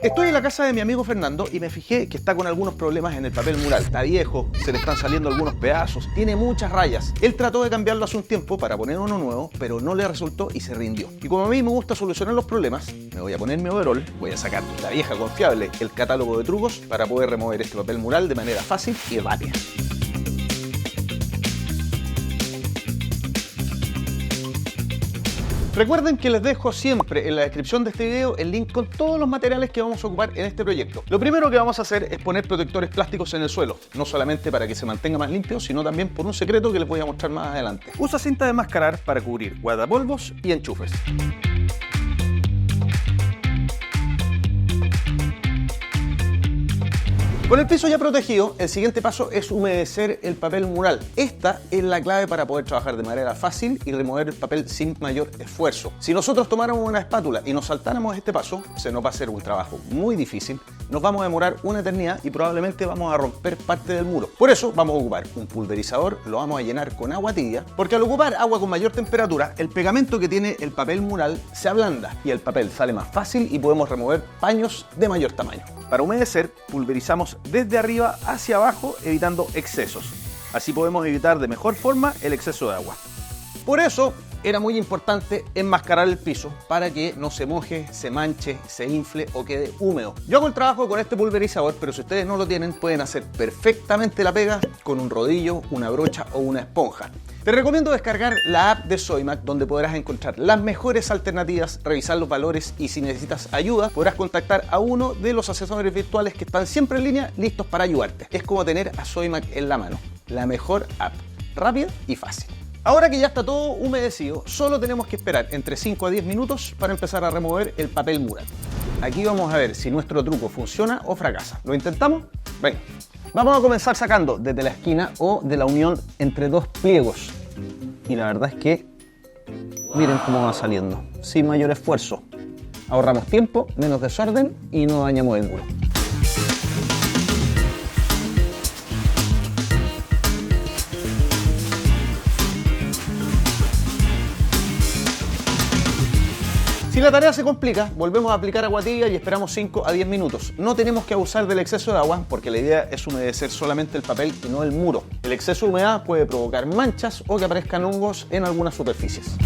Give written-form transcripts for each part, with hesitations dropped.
Estoy en la casa de mi amigo Fernando y me fijé que está con algunos problemas en el papel mural. Está viejo, se le están saliendo algunos pedazos, tiene muchas rayas. Él trató de cambiarlo hace un tiempo para poner uno nuevo, pero no le resultó y se rindió. Y como a mí me gusta solucionar los problemas, me voy a poner mi overall, voy a sacar la vieja confiable, el catálogo de trucos, para poder remover este papel mural de manera fácil y rápida. Recuerden que les dejo siempre en la descripción de este video el link con todos los materiales que vamos a ocupar en este proyecto. Lo primero que vamos a hacer es poner protectores plásticos en el suelo, no solamente para que se mantenga más limpio, sino también por un secreto que les voy a mostrar más adelante. Usa cinta de mascarar para cubrir guardapolvos y enchufes. Con el piso ya protegido, el siguiente paso es humedecer el papel mural. Esta es la clave para poder trabajar de manera fácil y remover el papel sin mayor esfuerzo. Si nosotros tomáramos una espátula y nos saltáramos este paso, se nos va a hacer un trabajo muy difícil, nos vamos a demorar una eternidad y probablemente vamos a romper parte del muro. Por eso vamos a ocupar un pulverizador, lo vamos a llenar con agua tibia, porque al ocupar agua con mayor temperatura, el pegamento que tiene el papel mural se ablanda y el papel sale más fácil y podemos remover paños de mayor tamaño. Para humedecer, pulverizamos desde arriba hacia abajo, evitando excesos. Así podemos evitar de mejor forma el exceso de agua. Por eso era muy importante enmascarar el piso para que no se moje, se manche, se infle o quede húmedo. Yo hago el trabajo con este pulverizador, pero si ustedes no lo tienen, pueden hacer perfectamente la pega con un rodillo, una brocha o una esponja. Te recomiendo descargar la app de Soymac, donde podrás encontrar las mejores alternativas, revisar los valores y si necesitas ayuda, podrás contactar a uno de los asesores virtuales que están siempre en línea, listos para ayudarte. Es como tener a Soymac en la mano. La mejor app, rápida y fácil. Ahora que ya está todo humedecido, solo tenemos que esperar entre 5 a 10 minutos para empezar a remover el papel mural. Aquí vamos a ver si nuestro truco funciona o fracasa. ¿Lo intentamos? Venga. Vamos a comenzar sacando desde la esquina o de la unión entre dos pliegos. Y la verdad es que miren cómo va saliendo, sin mayor esfuerzo. Ahorramos tiempo, menos desorden y no dañamos el muro. Si la tarea se complica, volvemos a aplicar agua tibia y esperamos 5 a 10 minutos. No tenemos que abusar del exceso de agua porque la idea es humedecer solamente el papel y no el muro. El exceso de humedad puede provocar manchas o que aparezcan hongos en algunas superficies.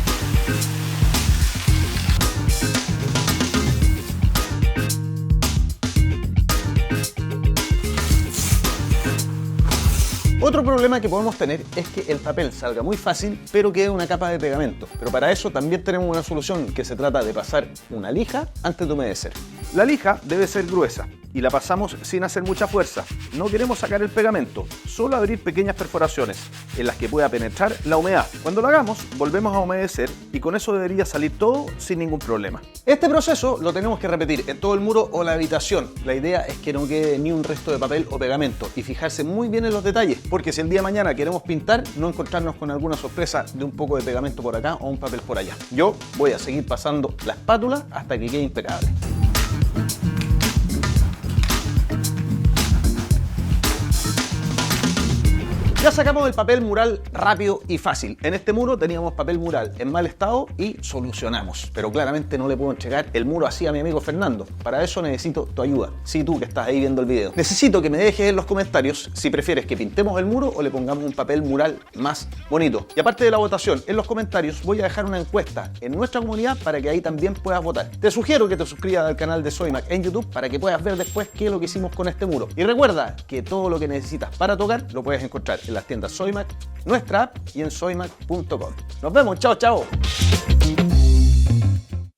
Otro problema que podemos tener es que el papel salga muy fácil, pero quede una capa de pegamento. Pero para eso también tenemos una solución que se trata de pasar una lija antes de humedecer. La lija debe ser gruesa y la pasamos sin hacer mucha fuerza. No queremos sacar el pegamento, solo abrir pequeñas perforaciones en las que pueda penetrar la humedad. Cuando lo hagamos, volvemos a humedecer y con eso debería salir todo sin ningún problema. Este proceso lo tenemos que repetir en todo el muro o la habitación. La idea es que no quede ni un resto de papel o pegamento y fijarse muy bien en los detalles, porque si el día de mañana queremos pintar, no encontrarnos con alguna sorpresa de un poco de pegamento por acá o un papel por allá. Yo voy a seguir pasando la espátula hasta que quede impecable. Ya sacamos el papel mural rápido y fácil. En este muro teníamos papel mural en mal estado y solucionamos. Pero claramente no le puedo entregar el muro así a mi amigo Fernando. Para eso necesito tu ayuda. Sí, tú que estás ahí viendo el video. Necesito que me dejes en los comentarios si prefieres que pintemos el muro o le pongamos un papel mural más bonito. Y aparte de la votación, en los comentarios voy a dejar una encuesta en nuestra comunidad para que ahí también puedas votar. Te sugiero que te suscribas al canal de Soymac en YouTube para que puedas ver después qué es lo que hicimos con este muro. Y recuerda que todo lo que necesitas para tocar lo puedes encontrar en las tiendas Soymac, nuestra app y en soymac.com. Nos vemos, chao, chao.